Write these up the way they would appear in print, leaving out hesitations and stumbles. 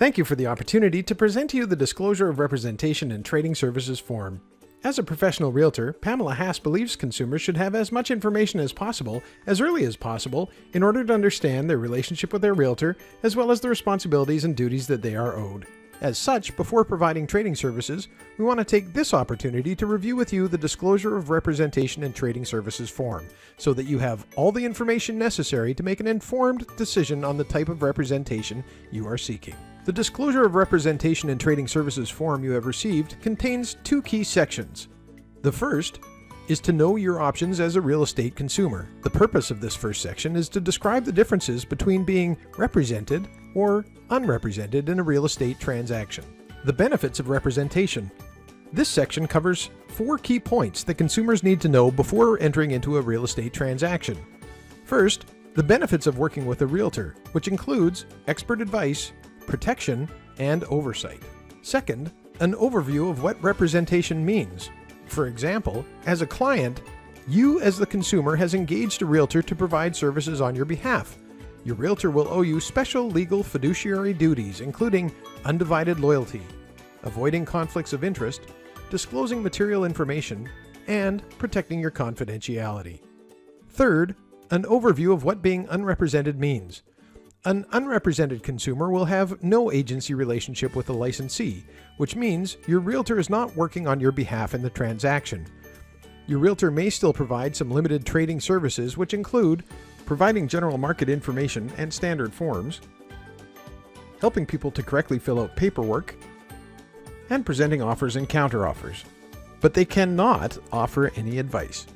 Thank you for the opportunity to present to you the Disclosure of Representation and Trading Services form. As a professional realtor, Pamela Haas believes consumers should have as much information as possible, as early as possible, in order to understand their relationship with their realtor, as well as the responsibilities and duties that they are owed. As such, before providing trading services, we want to take this opportunity to review with you the Disclosure of Representation and Trading Services form, so that you have all the information necessary to make an informed decision on the type of representation you are seeking. The Disclosure of Representation and Trading Services form you have received contains two key sections. The first is to know your options as a real estate consumer. The purpose of this first section is to describe the differences between being represented or unrepresented in a real estate transaction. The benefits of representation. This section covers 4 key points that consumers need to know before entering into a real estate transaction. First, the benefits of working with a realtor, which includes expert advice, protection, and oversight. Second, an overview of what representation means. For example, as a client, you as the consumer has engaged a realtor to provide services on your behalf. Your realtor will owe you special legal fiduciary duties, including undivided loyalty, avoiding conflicts of interest, disclosing material information, and protecting your confidentiality. Third, an overview of what being unrepresented means. An unrepresented consumer will have no agency relationship with the licensee, which means your realtor is not working on your behalf in the transaction. Your realtor may still provide some limited trading services, which include providing general market information and standard forms, helping people to correctly fill out paperwork, and presenting offers and counteroffers. But they cannot offer any advice.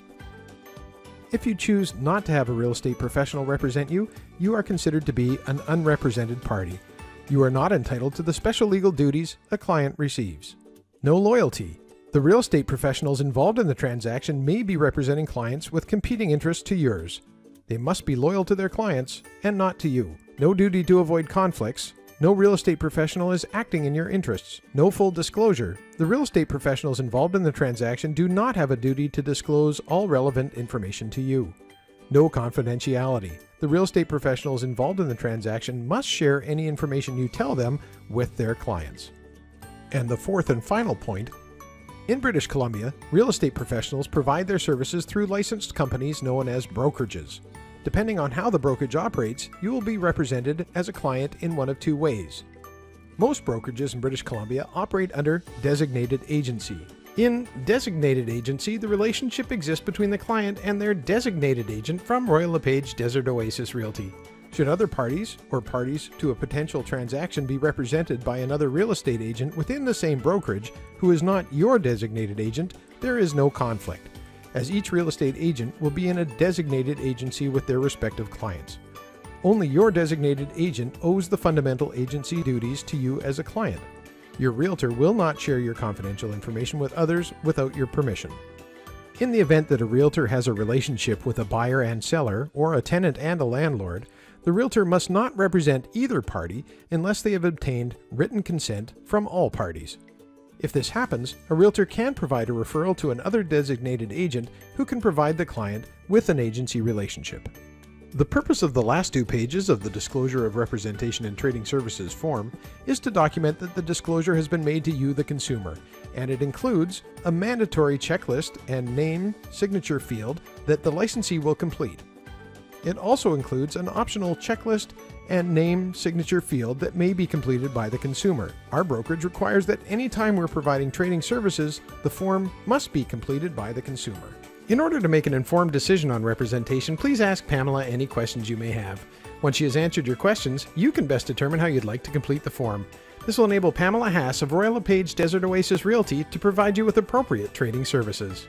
If you choose not to have a real estate professional represent you, you are considered to be an unrepresented party. You are not entitled to the special legal duties a client receives. No loyalty. The real estate professionals involved in the transaction may be representing clients with competing interests to yours. They must be loyal to their clients and not to you. No duty to avoid conflicts. No real estate professional is acting in your interests. No full disclosure. The real estate professionals involved in the transaction do not have a duty to disclose all relevant information to you. No confidentiality. The real estate professionals involved in the transaction must share any information you tell them with their clients. And the fourth and final point, in British Columbia, real estate professionals provide their services through licensed companies known as brokerages. Depending on how the brokerage operates, you will be represented as a client in one of 2 ways. Most brokerages in British Columbia operate under designated agency. In designated agency, the relationship exists between the client and their designated agent from Royal LePage Desert Oasis Realty. Should other parties or parties to a potential transaction be represented by another real estate agent within the same brokerage who is not your designated agent, there is no conflict, as each real estate agent will be in a designated agency with their respective clients. Only your designated agent owes the fundamental agency duties to you as a client. Your realtor will not share your confidential information with others without your permission. In the event that a realtor has a relationship with a buyer and seller, or a tenant and a landlord, the realtor must not represent either party unless they have obtained written consent from all parties. If this happens, a realtor can provide a referral to another designated agent who can provide the client with an agency relationship. The purpose of the last 2 pages of the Disclosure of Representation and Trading Services form is to document that the disclosure has been made to you, the consumer, and it includes a mandatory checklist and name signature field that the licensee will complete. It also includes an optional checklist and name signature field that may be completed by the consumer. Our brokerage requires that any time we're providing trading services, the form must be completed by the consumer. In order to make an informed decision on representation, please ask Pamela any questions you may have. Once she has answered your questions, you can best determine how you'd like to complete the form. This will enable Pamela Haas of Royal LePage Desert Oasis Realty to provide you with appropriate trading services.